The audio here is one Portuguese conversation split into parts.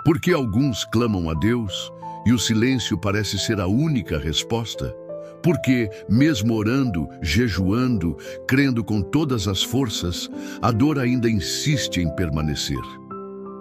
Por que alguns clamam a Deus e o silêncio parece ser a única resposta? Porque, mesmo orando, jejuando, crendo com todas as forças, a dor ainda insiste em permanecer.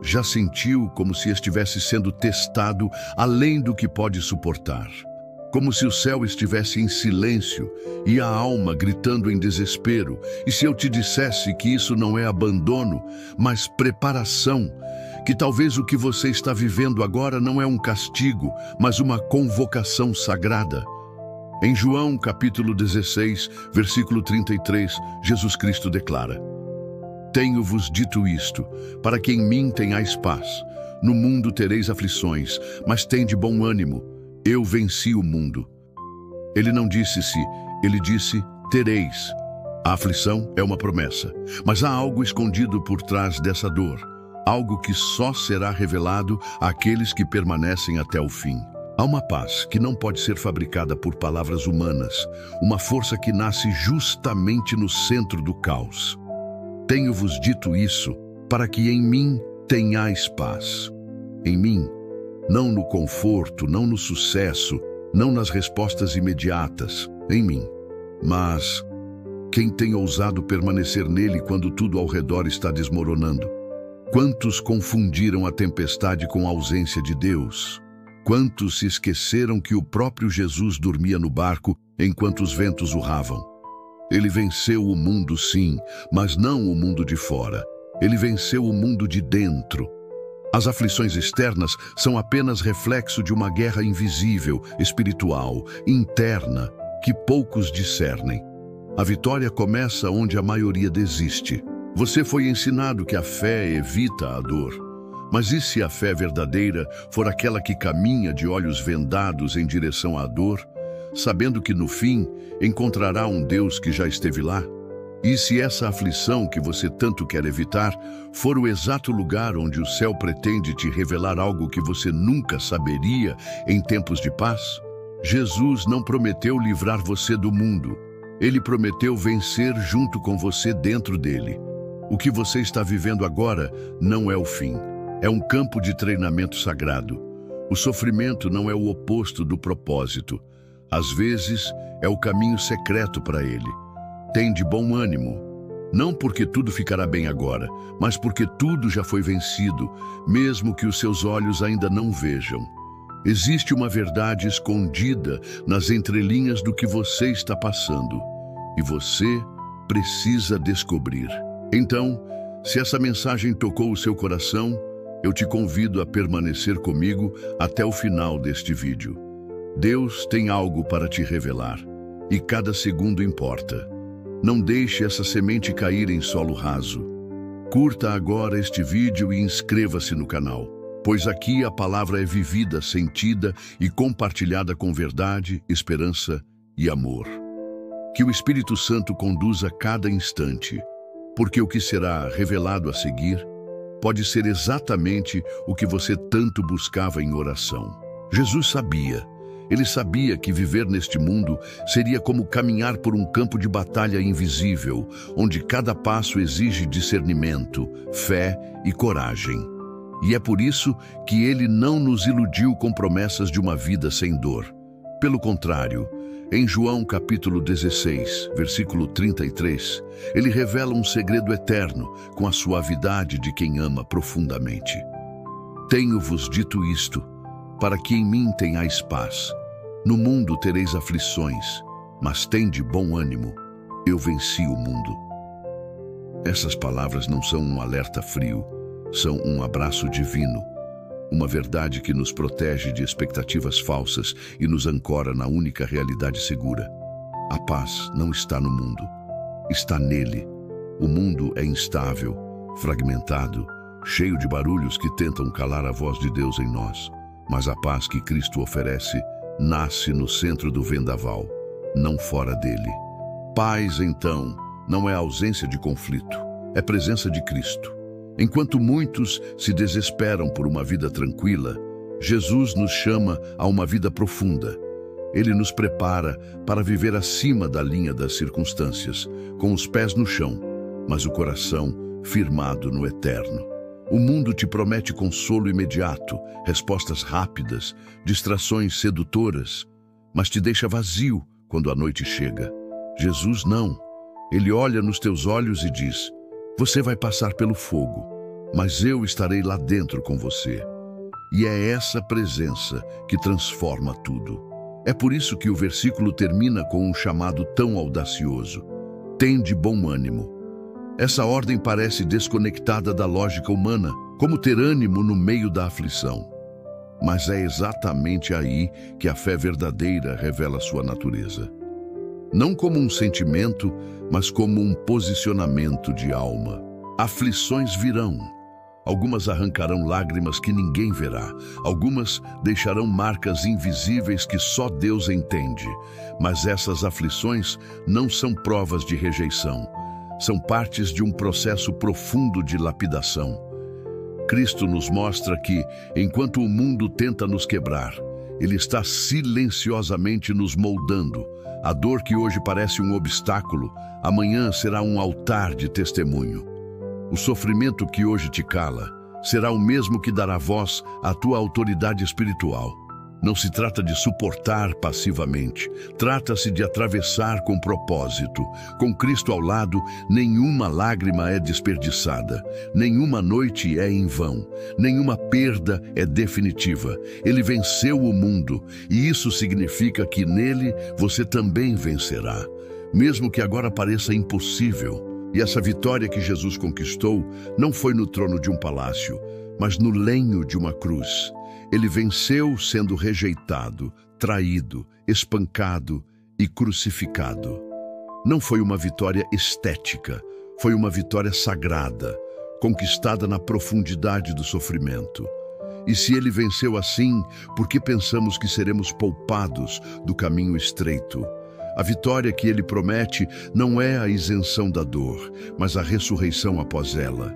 Já sentiu como se estivesse sendo testado além do que pode suportar? Como se o céu estivesse em silêncio e a alma gritando em desespero? E se eu te dissesse que isso não é abandono, mas preparação? Que talvez o que você está vivendo agora não é um castigo, mas uma convocação sagrada? Em João capítulo 16, versículo 33, Jesus Cristo declara: Tenho-vos dito isto, para que em mim tenhais paz. No mundo tereis aflições, mas tende bom ânimo. Eu venci o mundo. Ele não disse se, ele disse tereis. A aflição é uma promessa, mas há algo escondido por trás dessa dor. Algo que só será revelado àqueles que permanecem até o fim. Há uma paz que não pode ser fabricada por palavras humanas, uma força que nasce justamente no centro do caos. Tenho-vos dito isso, para que em mim tenhais paz. Em mim, não no conforto, não no sucesso, não nas respostas imediatas, em mim. Mas quem tem ousado permanecer nele quando tudo ao redor está desmoronando? Quantos confundiram a tempestade com a ausência de Deus? Quantos se esqueceram que o próprio Jesus dormia no barco enquanto os ventos urravam? Ele venceu o mundo, sim, mas não o mundo de fora. Ele venceu o mundo de dentro. As aflições externas são apenas reflexo de uma guerra invisível, espiritual, interna, que poucos discernem. A vitória começa onde a maioria desiste. Você foi ensinado que a fé evita a dor. Mas e se a fé verdadeira for aquela que caminha de olhos vendados em direção à dor, sabendo que no fim encontrará um Deus que já esteve lá? E se essa aflição que você tanto quer evitar for o exato lugar onde o céu pretende te revelar algo que você nunca saberia em tempos de paz? Jesus não prometeu livrar você do mundo. Ele prometeu vencer junto com você dentro dele. O que você está vivendo agora não é o fim. É um campo de treinamento sagrado. O sofrimento não é o oposto do propósito. Às vezes, é o caminho secreto para ele. Tende bom ânimo. Não porque tudo ficará bem agora, mas porque tudo já foi vencido, mesmo que os seus olhos ainda não vejam. Existe uma verdade escondida nas entrelinhas do que você está passando, e você precisa descobrir. Então, se essa mensagem tocou o seu coração, eu te convido a permanecer comigo até o final deste vídeo. Deus tem algo para te revelar, e cada segundo importa. Não deixe essa semente cair em solo raso. Curta agora este vídeo e inscreva-se no canal, pois aqui a palavra é vivida, sentida e compartilhada com verdade, esperança e amor. Que o Espírito Santo conduza cada instante, porque o que será revelado a seguir pode ser exatamente o que você tanto buscava em oração. Jesus sabia. Ele sabia que viver neste mundo seria como caminhar por um campo de batalha invisível, onde cada passo exige discernimento, fé e coragem. E é por isso que ele não nos iludiu com promessas de uma vida sem dor. Pelo contrário, em João capítulo 16, versículo 33, ele revela um segredo eterno com a suavidade de quem ama profundamente. Tenho-vos dito isto, para que em mim tenhais paz. No mundo tereis aflições, mas tende bom ânimo. Eu venci o mundo. Essas palavras não são um alerta frio, são um abraço divino. Uma verdade que nos protege de expectativas falsas e nos ancora na única realidade segura. A paz não está no mundo, está nele. O mundo é instável, fragmentado, cheio de barulhos que tentam calar a voz de Deus em nós. Mas a paz que Cristo oferece nasce no centro do vendaval, não fora dele. Paz, então, não é ausência de conflito, é presença de Cristo. Enquanto muitos se desesperam por uma vida tranquila, Jesus nos chama a uma vida profunda. Ele nos prepara para viver acima da linha das circunstâncias, com os pés no chão, mas o coração firmado no eterno. O mundo te promete consolo imediato, respostas rápidas, distrações sedutoras, mas te deixa vazio quando a noite chega. Jesus não. Ele olha nos teus olhos e diz: você vai passar pelo fogo, mas eu estarei lá dentro com você. E é essa presença que transforma tudo. É por isso que o versículo termina com um chamado tão audacioso: tende bom ânimo. Essa ordem parece desconectada da lógica humana, como ter ânimo no meio da aflição. Mas é exatamente aí que a fé verdadeira revela sua natureza. Não como um sentimento, mas como um posicionamento de alma. Aflições virão. Algumas arrancarão lágrimas que ninguém verá. Algumas deixarão marcas invisíveis que só Deus entende. Mas essas aflições não são provas de rejeição. São partes de um processo profundo de lapidação. Cristo nos mostra que, enquanto o mundo tenta nos quebrar, Ele está silenciosamente nos moldando. A dor que hoje parece um obstáculo, amanhã será um altar de testemunho. O sofrimento que hoje te cala será o mesmo que dará voz à tua autoridade espiritual. Não se trata de suportar passivamente, trata-se de atravessar com propósito. Com Cristo ao lado, nenhuma lágrima é desperdiçada, nenhuma noite é em vão, nenhuma perda é definitiva. Ele venceu o mundo, e isso significa que nele você também vencerá, mesmo que agora pareça impossível. E essa vitória que Jesus conquistou não foi no trono de um palácio, mas no lenho de uma cruz. Ele venceu sendo rejeitado, traído, espancado e crucificado. Não foi uma vitória estética, foi uma vitória sagrada, conquistada na profundidade do sofrimento. E se ele venceu assim, por que pensamos que seremos poupados do caminho estreito? A vitória que ele promete não é a isenção da dor, mas a ressurreição após ela.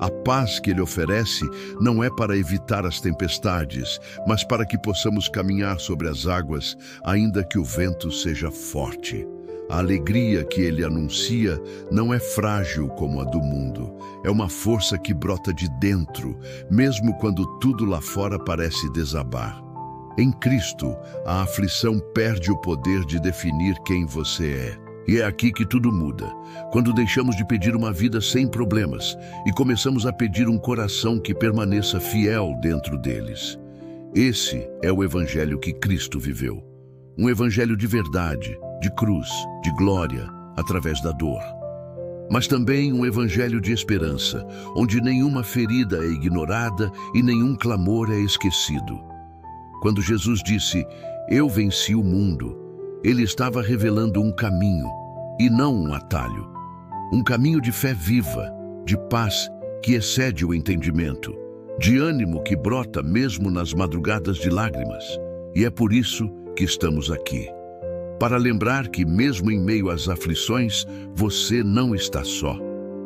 A paz que ele oferece não é para evitar as tempestades, mas para que possamos caminhar sobre as águas, ainda que o vento seja forte. A alegria que ele anuncia não é frágil como a do mundo. É uma força que brota de dentro, mesmo quando tudo lá fora parece desabar. Em Cristo, a aflição perde o poder de definir quem você é. E é aqui que tudo muda, quando deixamos de pedir uma vida sem problemas e começamos a pedir um coração que permaneça fiel dentro deles. Esse é o evangelho que Cristo viveu. Um evangelho de verdade, de cruz, de glória, através da dor. Mas também um evangelho de esperança, onde nenhuma ferida é ignorada e nenhum clamor é esquecido. Quando Jesus disse: "Eu venci o mundo", ele estava revelando um caminho, e não um atalho. Um caminho de fé viva, de paz que excede o entendimento, de ânimo que brota mesmo nas madrugadas de lágrimas. E é por isso que estamos aqui. Para lembrar que mesmo em meio às aflições, você não está só.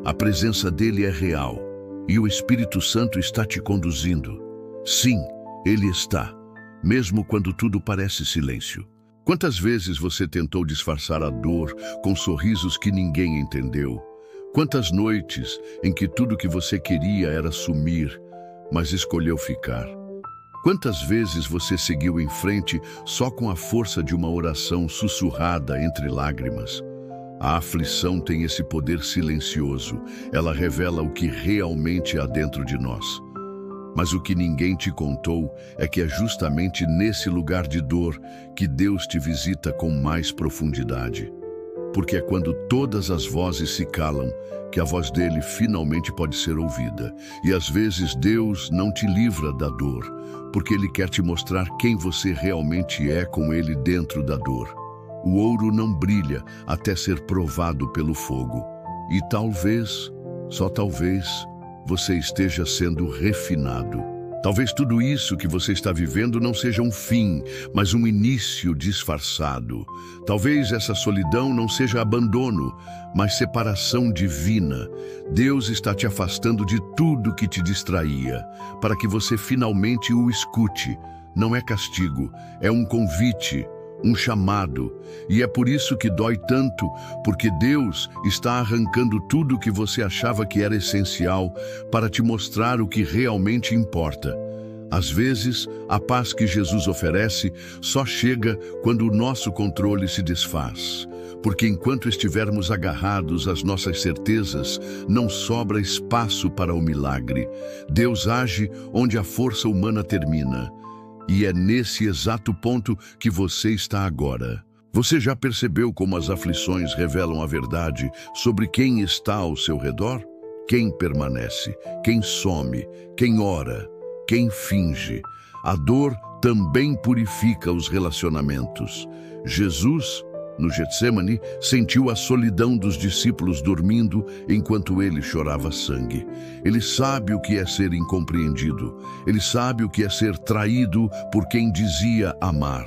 A presença dele é real, e o Espírito Santo está te conduzindo. Sim, ele está, mesmo quando tudo parece silêncio. Quantas vezes você tentou disfarçar a dor com sorrisos que ninguém entendeu? Quantas noites em que tudo que você queria era sumir, mas escolheu ficar? Quantas vezes você seguiu em frente só com a força de uma oração sussurrada entre lágrimas? A aflição tem esse poder silencioso. Ela revela o que realmente há dentro de nós. Mas o que ninguém te contou é que é justamente nesse lugar de dor que Deus te visita com mais profundidade. Porque é quando todas as vozes se calam que a voz dele finalmente pode ser ouvida. E às vezes Deus não te livra da dor, porque ele quer te mostrar quem você realmente é com ele dentro da dor. O ouro não brilha até ser provado pelo fogo. E talvez, só talvez, você esteja sendo refinado. Talvez tudo isso que você está vivendo não seja um fim, mas um início disfarçado. Talvez essa solidão não seja abandono, mas separação divina. Deus está te afastando de tudo que te distraía, para que você finalmente o escute. Não é castigo, é um convite, um chamado. E é por isso que dói tanto, porque Deus está arrancando tudo que você achava que era essencial para te mostrar o que realmente importa. Às vezes, a paz que Jesus oferece só chega quando o nosso controle se desfaz. Porque enquanto estivermos agarrados às nossas certezas, não sobra espaço para o milagre. Deus age onde a força humana termina. E é nesse exato ponto que você está agora. Você já percebeu como as aflições revelam a verdade sobre quem está ao seu redor? Quem permanece, quem some, quem ora, quem finge. A dor também purifica os relacionamentos. Jesus, no Getsemane, sentiu a solidão dos discípulos dormindo enquanto ele chorava sangue. Ele sabe o que é ser incompreendido. Ele sabe o que é ser traído por quem dizia amar.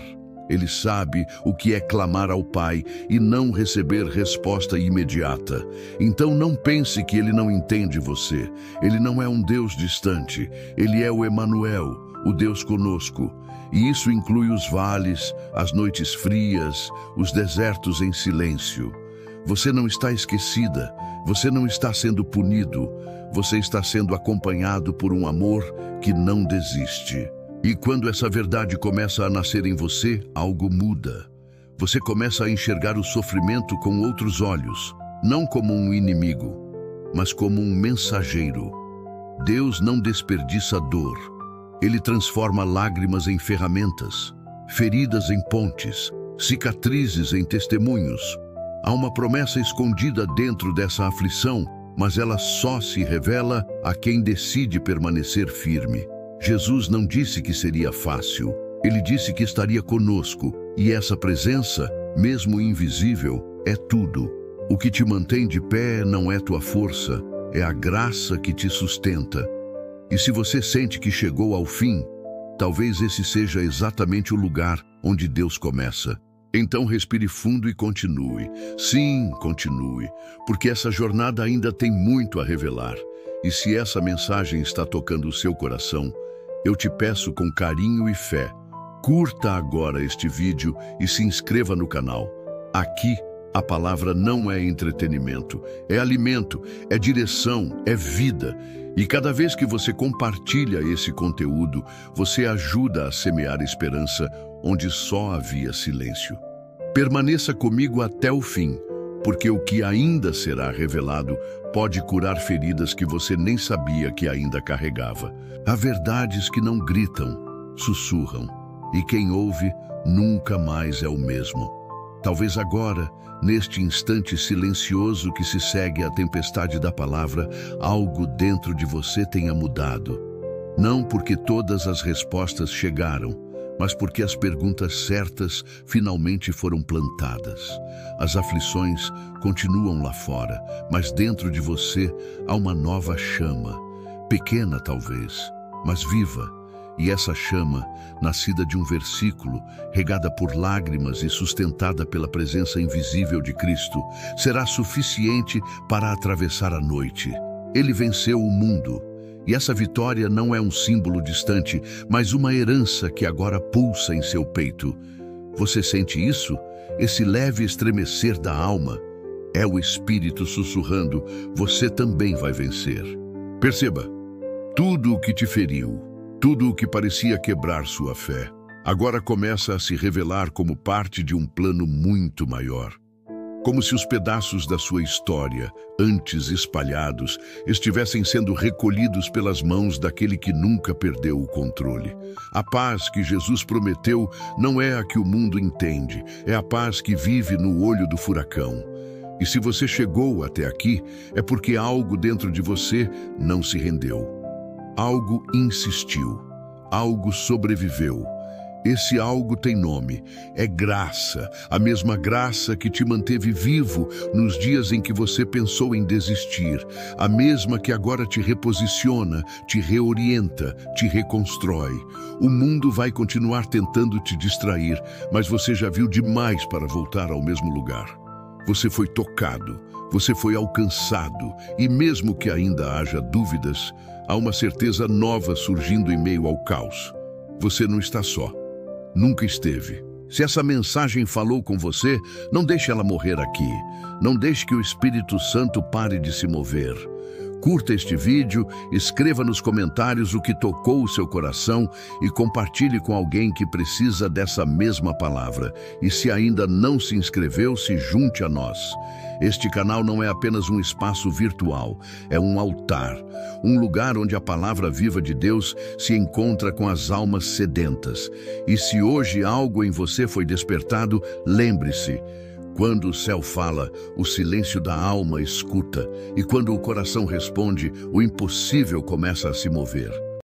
Ele sabe o que é clamar ao Pai e não receber resposta imediata. Então não pense que ele não entende você. Ele não é um Deus distante. Ele é o Emanuel, o Deus conosco. E isso inclui os vales, as noites frias, os desertos em silêncio. Você não está esquecida, você não está sendo punido, você está sendo acompanhado por um amor que não desiste. E quando essa verdade começa a nascer em você, algo muda. Você começa a enxergar o sofrimento com outros olhos, não como um inimigo, mas como um mensageiro. Deus não desperdiça dor. Ele transforma lágrimas em ferramentas, feridas em pontes, cicatrizes em testemunhos. Há uma promessa escondida dentro dessa aflição, mas ela só se revela a quem decide permanecer firme. Jesus não disse que seria fácil, ele disse que estaria conosco, e essa presença, mesmo invisível, é tudo. O que te mantém de pé não é tua força, é a graça que te sustenta. E se você sente que chegou ao fim, talvez esse seja exatamente o lugar onde Deus começa. Então respire fundo e continue. Sim, continue, porque essa jornada ainda tem muito a revelar. E se essa mensagem está tocando o seu coração, eu te peço com carinho e fé, curta agora este vídeo e se inscreva no canal. Aqui, a palavra não é entretenimento, é alimento, é direção, é vida. E cada vez que você compartilha esse conteúdo, você ajuda a semear esperança onde só havia silêncio. Permaneça comigo até o fim, porque o que ainda será revelado pode curar feridas que você nem sabia que ainda carregava. Há verdades que não gritam, sussurram, e quem ouve nunca mais é o mesmo. Talvez agora, neste instante silencioso que se segue à tempestade da palavra, algo dentro de você tenha mudado. Não porque todas as respostas chegaram, mas porque as perguntas certas finalmente foram plantadas. As aflições continuam lá fora, mas dentro de você há uma nova chama, pequena talvez, mas viva. E essa chama, nascida de um versículo, regada por lágrimas e sustentada pela presença invisível de Cristo, será suficiente para atravessar a noite. Ele venceu o mundo. E essa vitória não é um símbolo distante, mas uma herança que agora pulsa em seu peito. Você sente isso? Esse leve estremecer da alma? É o Espírito sussurrando, você também vai vencer. Perceba, tudo o que te feriu, tudo o que parecia quebrar sua fé, agora começa a se revelar como parte de um plano muito maior. Como se os pedaços da sua história, antes espalhados, estivessem sendo recolhidos pelas mãos daquele que nunca perdeu o controle. A paz que Jesus prometeu não é a que o mundo entende, é a paz que vive no olho do furacão. E se você chegou até aqui, é porque algo dentro de você não se rendeu. Algo insistiu, algo sobreviveu. Esse algo tem nome, é graça, a mesma graça que te manteve vivo nos dias em que você pensou em desistir, a mesma que agora te reposiciona, te reorienta, te reconstrói. O mundo vai continuar tentando te distrair, mas você já viu demais para voltar ao mesmo lugar. Você foi tocado, você foi alcançado, e mesmo que ainda haja dúvidas, há uma certeza nova surgindo em meio ao caos. Você não está só. Nunca esteve. Se essa mensagem falou com você, não deixe ela morrer aqui. Não deixe que o Espírito Santo pare de se mover. Curta este vídeo, escreva nos comentários o que tocou o seu coração e compartilhe com alguém que precisa dessa mesma palavra. E se ainda não se inscreveu, se junte a nós. Este canal não é apenas um espaço virtual, é um altar, um lugar onde a palavra viva de Deus se encontra com as almas sedentas. E se hoje algo em você foi despertado, lembre-se: quando o céu fala, o silêncio da alma escuta, e quando o coração responde, o impossível começa a se mover.